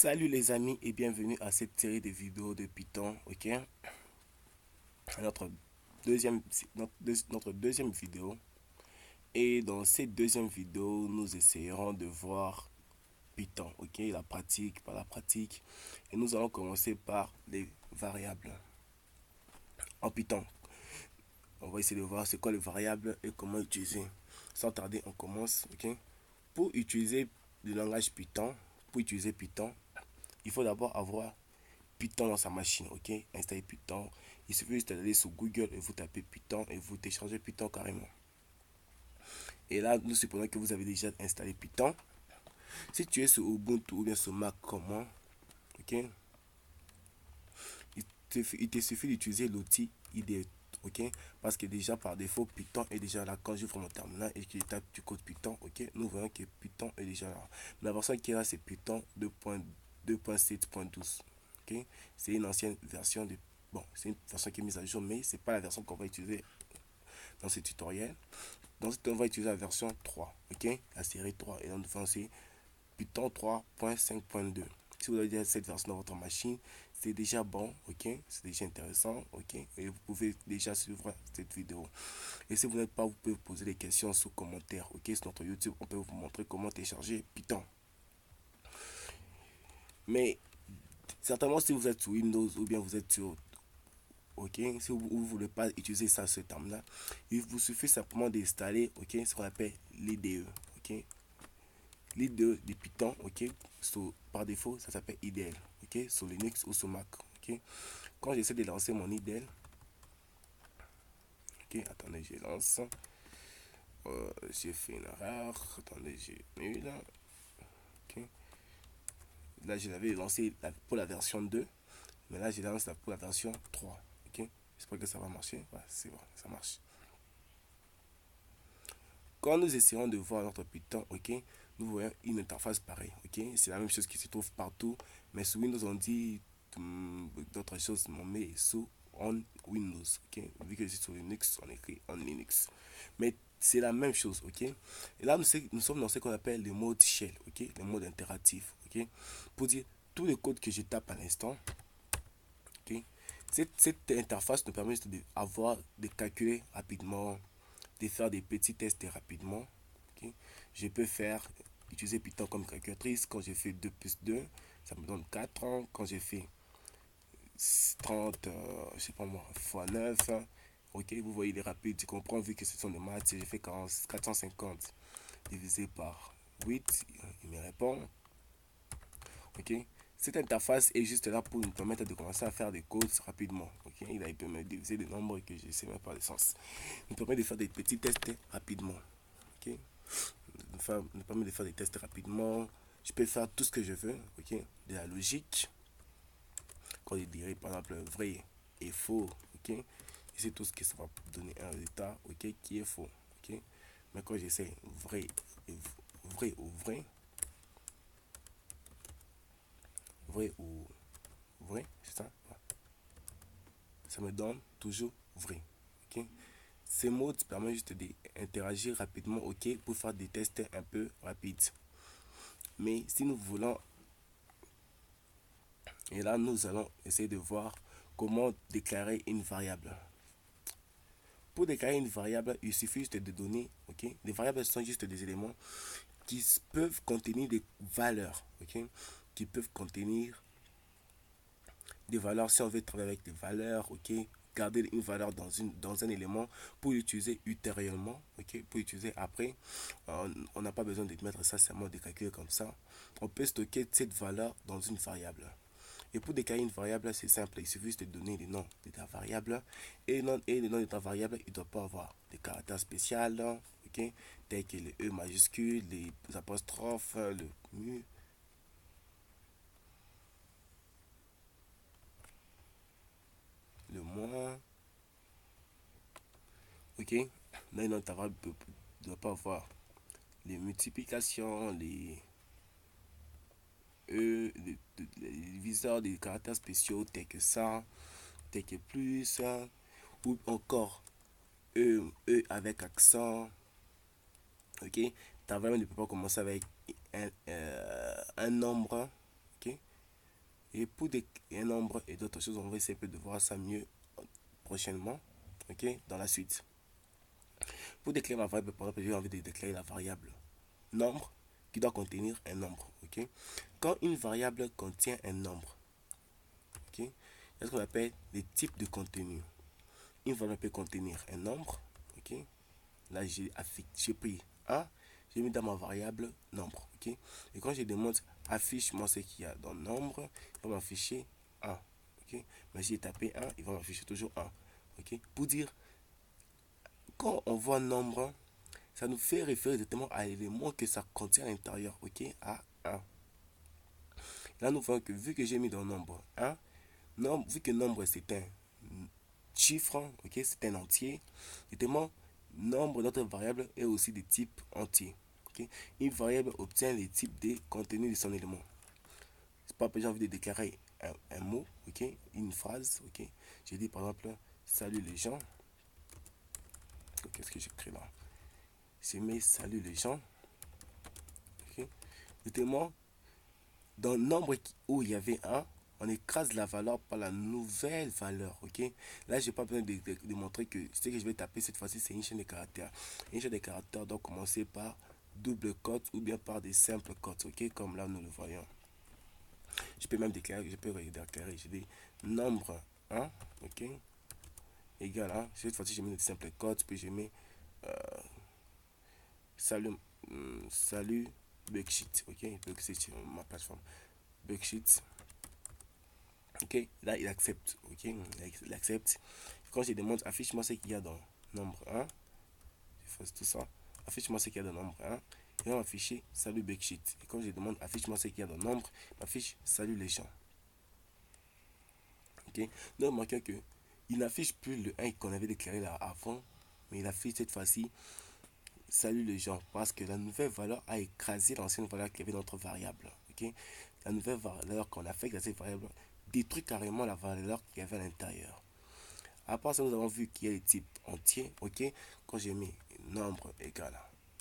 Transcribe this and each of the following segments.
Salut les amis et bienvenue à cette série de vidéos de Python, ok? Notre notre deuxième vidéo. Et dans cette deuxième vidéo, nous essayerons de voir Python, ok? La pratique, par la pratique. Et nous allons commencer par les variables. En Python, on va essayer de voir c'est quoi les variables et comment utiliser. Sans tarder, on commence, ok? Pour utiliser le langage Python, pour utiliser Python, il faut d'abord avoir Python dans sa machine, ok? Installer Python. Il suffit juste d'aller sur Google et vous tapez Python et vous téléchargez Python carrément. Et là, nous supposons que vous avez déjà installé Python. Si tu es sur Ubuntu ou bien sur Mac comme moi, ok? Il te suffit d'utiliser l'outil IDE, ok? Parce que déjà par défaut, Python est déjà là. Quand j'ouvre mon terminal et que je tape du code Python, ok? Nous voyons que Python est déjà là. La version qui est là, c'est Python 2.7.12. Okay? C'est une ancienne version de... Bon, c'est une version qui est mise à jour, mais c'est pas la version qu'on va utiliser dans ce tutoriel. Dans ce tutoriel, on va utiliser la version 3, ok? La série 3. Et donc, c'est Python 3.5.2. Si vous avez déjà cette version dans votre machine, c'est déjà bon, ok? C'est déjà intéressant, ok? Et vous pouvez déjà suivre cette vidéo. Et si vous n'êtes pas, vous pouvez poser des questions sous commentaire, ok? Sur notre YouTube, on peut vous montrer comment télécharger Python. Mais certainement, si vous êtes sur Windows ou bien vous êtes sur ok, si vous ne voulez pas utiliser ça ce terme là, il vous suffit simplement d'installer, ok, ce qu'on appelle l'IDE, ok, l'IDE de Python, ok, par défaut ça s'appelle IDL, ok, sur Linux ou sur Mac, ok. Quand j'essaie de lancer mon IDL, ok, attendez, je lance, j'ai fait une erreur, attendez, j'ai mis là, ok, là je l'avais lancé pour la version 2, mais là je lance pour la version 3, ok, j'espère que ça va marcher, ouais, c'est bon, ça marche. Quand nous essayons de voir notre Python, ok, nous voyons une interface pareille, ok. C'est la même chose qui se trouve partout, mais sur Windows on dit d'autres choses, mais sous on Windows, ok. Vu que c'est sur Linux, on écrit on Linux. Mais c'est la même chose, ok. Et là, nous sommes dans ce qu'on appelle le mode shell, ok, le mode interactif, ok. Pour dire tout le code que je tape à l'instant, ok. Cette interface nous permet de calculer rapidement, de faire des petits tests rapidement. Okay. Je peux utiliser Python comme calculatrice. Quand j'ai fait 2 plus 2, ça me donne 4. Quand j'ai fait 30, je sais pas moi, fois 9, ok, vous voyez, il est rapide, tu comprends, vu que ce sont des maths. J'ai fait 450 divisé par 8, il me répond. Ok, cette interface est juste là pour nous permettre de commencer à faire des codes rapidement. Ok, il peut me diviser des nombres que je ne sais même pas le sens. Il nous permet de faire des petits tests rapidement. Ok, nous permet de faire des tests rapidement. Je peux faire tout ce que je veux. Ok, de la logique. Quand je dirais par exemple vrai et faux. Ok, c'est tout ce qui ça va donner un résultat. Ok, qui est faux. Ok, mais quand j'essaie vrai ou vrai, vrai ou vrai, c'est ça. Ça me donne toujours vrai. Ok, ces mots permettent juste d'interagir rapidement, ok, pour faire des tests un peu rapides. Mais si nous voulons, et là nous allons essayer de voir comment déclarer une variable. Pour déclarer une variable, il suffit juste de donner, ok. Les variables sont juste des éléments qui peuvent contenir des valeurs, ok, qui peuvent contenir des valeurs si on veut travailler avec des valeurs, ok, garder une valeur dans un élément pour l'utiliser ultérieurement, ok, pour l'utiliser après. On n'a pas besoin de mettre ça seulement de calculer comme ça. On peut stocker cette valeur dans une variable. Et pour déclarer une variable, c'est simple, il suffit juste de donner le nom de ta variable. Et le nom de ta variable, il ne doit pas avoir des caractères spéciaux, ok, tels que le E majuscule, les apostrophes, le mu, le moins, ok. Là, le nom de ta variable ne doit pas avoir les multiplications, les E, les diviseurs, des caractères spéciaux tels que ça, tels que plus, ou encore E avec accent, ok. Ta variable ne peut pas commencer avec un nombre, ok. Et pour un nombre et d'autres choses, on va essayer de voir ça mieux prochainement, ok, dans la suite. Pour déclarer ma variable, par exemple, j'ai envie de déclarer la variable nombre qui doit contenir un nombre, ok. Quand une variable contient un nombre, ok, il y a ce qu'on appelle les types de contenu. Une variable peut contenir un nombre, ok. Là, j'ai pris 1, j'ai mis dans ma variable nombre, ok. Et quand je demande affiche-moi ce qu'il y a dans le nombre, il va m'afficher 1, ok. Mais si j'ai tapé 1, il va m'afficher toujours 1, ok. Pour dire, quand on voit nombre, ça nous fait référer directement à l'élément que ça contient à l'intérieur, ok, à 1. Là, nous voyons que vu que j'ai mis dans le nombre 1, vu que nombre c'est un chiffre, ok, c'est un entier, évidemment, nombre d'autres variables est aussi de type entier. Okay. Une variable obtient les types de contenu de son élément. C'est pas j'ai envie de déclarer un mot, ok, une phrase, ok. Je dis par exemple, salut les gens. Qu'est-ce que j'écris là? Je mets salut les gens. Ok. Évidemment, dans le nombre où il y avait un, on écrase la valeur par la nouvelle valeur, ok. Là, j'ai pas besoin de montrer que ce que je vais taper cette fois-ci, c'est une chaîne de caractères. Une chaîne de caractères doit commencer par double cote ou bien par des simples cotes, ok, comme là nous le voyons. Je peux même déclarer, je dis nombre 1, ok, égal à, cette fois-ci, je mets des simples cotes, puis je mets salut, salut Bugsheet, ok, Bugsheet, c'est ma plateforme, Bugsheet. Ok, là il accepte, ok, il accepte. Quand je demande affiche-moi ce qu'il y a dans nombre 1, je fais tout ça, affiche-moi ce qu'il y a dans nombre 1, il va m'afficher salut Bugsheet. Et quand je demande affiche-moi ce qu'il y a dans nombre, il m'affiche salut les gens. Ok, donc remarquez que il n'affiche plus le 1 qu'on avait déclaré là avant, mais il affiche cette fois-ci salut les gens parce que la nouvelle valeur a écrasé l'ancienne valeur qui avait dans notre variable. Ok, la nouvelle valeur qu'on affecte à cette variable détruit carrément la valeur qu'il y avait à l'intérieur. À part ça, nous avons vu qu'il y a les types entiers, ok. Quand j'ai mis nombre égal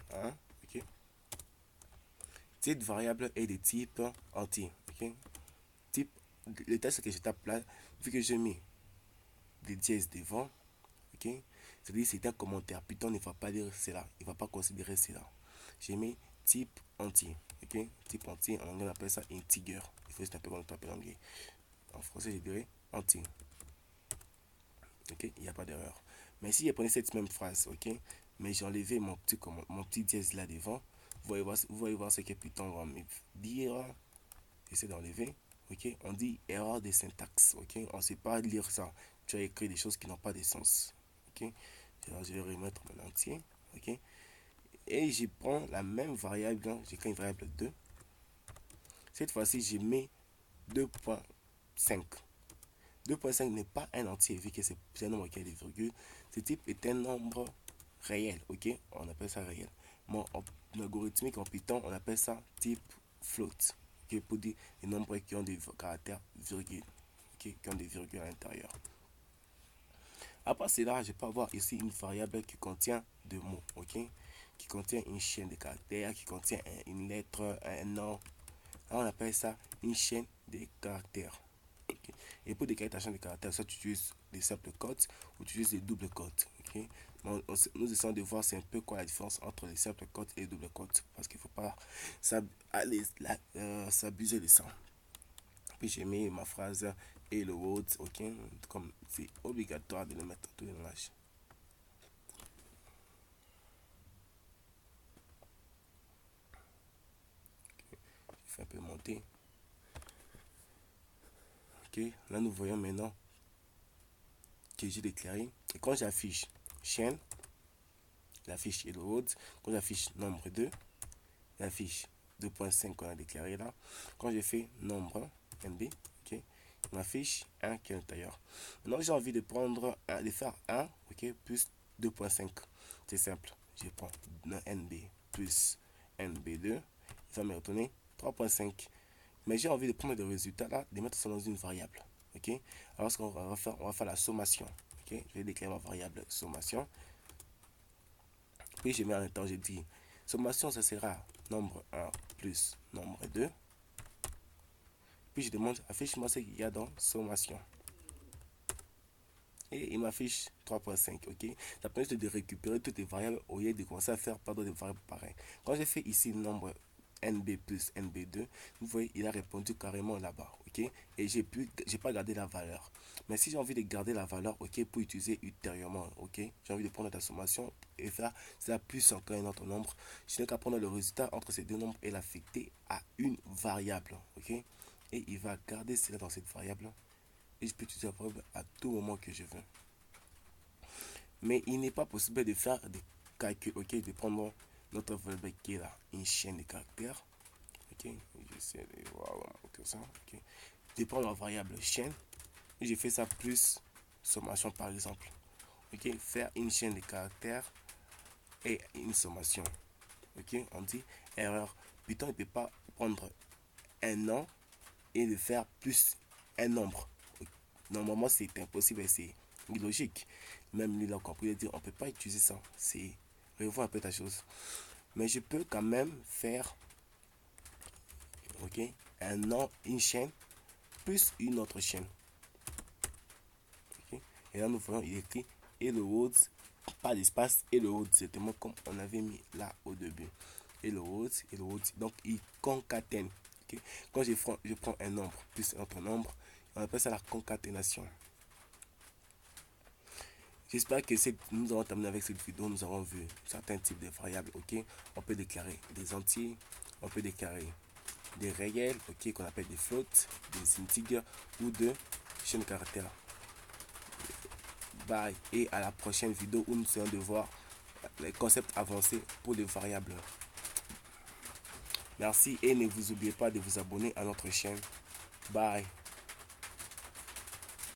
à 1, ok. Cette variable est de type entier, ok. Type, le texte que je tape là, vu que j'ai mis des dièses devant, ok. C'est-à-dire c'est un commentaire. Python ne va pas lire cela, il ne va pas considérer cela. J'ai mis type entier, ok. Type entier, en anglais on appelle ça integer. Il faut juste taper comme on tape en anglais. En français, je dirais entier. Ok, il n'y a pas d'erreur. Mais si je prenais cette même phrase, ok, mais j'ai enlevé mon petit dièse là devant, vous voyez voir ce que Python va me dire. J'essaie d'enlever, ok, on dit erreur de syntaxe, ok, on ne sait pas lire ça. Tu as écrit des choses qui n'ont pas de sens, ok. Alors je vais remettre mon entier, ok, et je prends la même variable, j'écris une variable 2. Cette fois-ci, je mets 2.5. 2.5 n'est pas un entier vu que c'est un nombre qui a des virgules. Ce type est un nombre réel, ok, on appelle ça réel. Mon algorithmique en Python, on appelle ça type float, ok, pour dire les nombres qui ont des caractères virgules, ok, qui ont des virgules à l'intérieur. À part cela, je peux avoir ici une variable qui contient deux mots, ok, qui contient une chaîne de caractères, qui contient une lettre, un nom. Là, on appelle ça une chaîne de caractères. Okay. Et pour déclarer ta chaîne de caractères, soit tu utilises des simples codes ou tu utilises des doubles codes. Okay. Nous essayons de voir c'est un peu quoi la différence entre les simples codes et les doubles codes. Parce qu'il ne faut pas s'abuser de ça. Puis j'ai mis ma phrase et le word, ok, comme c'est obligatoire de le mettre dans tous les langages. Okay. Je fais un peu monter. Ok, là nous voyons maintenant que j'ai déclaré. Et quand j'affiche chaîne, j'affiche hello world. Quand j'affiche nombre 2, j'affiche 2.5 qu'on a déclaré là. Quand je fais nombre NB, ok, on affiche 1 qui est à l'intérieur. Maintenant j'ai envie de prendre de faire 1, ok, plus 2.5. C'est simple. Je prends NB plus NB2. Il va me retourner 3.5. Mais j'ai envie de prendre le résultat là, de mettre ça dans une variable. Ok. Alors ce qu'on va faire, on va faire la sommation. Ok. Je vais déclarer ma variable sommation. Puis je mets en même temps, je dis sommation, ça sera nombre 1 plus nombre 2. Puis je demande, affiche-moi ce qu'il y a dans sommation. Et il m'affiche 3.5, ok. Ça permet de récupérer toutes les variables au lieu de commencer à faire pardon des variables pareilles. Quand j'ai fait ici le nombre NB plus NB2, vous voyez, il a répondu carrément là-bas, ok. Et j'ai pas gardé la valeur. Mais si j'ai envie de garder la valeur, ok, pour utiliser ultérieurement, ok, j'ai envie de prendre la sommation et faire ça plus encore un autre nombre, je n'ai qu'à prendre le résultat entre ces deux nombres et l'affecter à une variable, ok. Et il va garder cela dans cette variable et je peux utiliser la variable à tout moment que je veux. Mais il n'est pas possible de faire des calculs, ok, de prendre notre variable qui est là, une chaîne de caractères, ok, j'essaie de voir comme ça, ok, de prendre la variable chaîne, et j'ai fait ça plus sommation par exemple, ok, faire une chaîne de caractères et une sommation, ok, on dit erreur, Python ne peut pas prendre un nom et de faire plus un nombre. Normalement, c'est impossible et c'est illogique. Même lui, il a compris, il a dit, on ne peut pas utiliser ça. C'est revoir un peu ta chose. Mais je peux quand même faire, ok, un nom, une chaîne, plus une autre chaîne. Okay? Et là, nous voyons, il écrit et le Words, pas d'espace, et le Words, c'est tellement comme on avait mis là au début. Et le Words, et le Words. Donc, il concatène. Okay? Quand je prends un nombre plus un autre nombre, on appelle ça la concaténation. J'espère que nous avons terminé avec cette vidéo. Nous avons vu certains types de variables. Ok, on peut déclarer des entiers, on peut déclarer des réels, ok, qu'on appelle des floats, des integers ou de chaînes caractères. Bye et à la prochaine vidéo où nous allons de voir les concepts avancés pour les variables. Merci et ne vous oubliez pas de vous abonner à notre chaîne. Bye.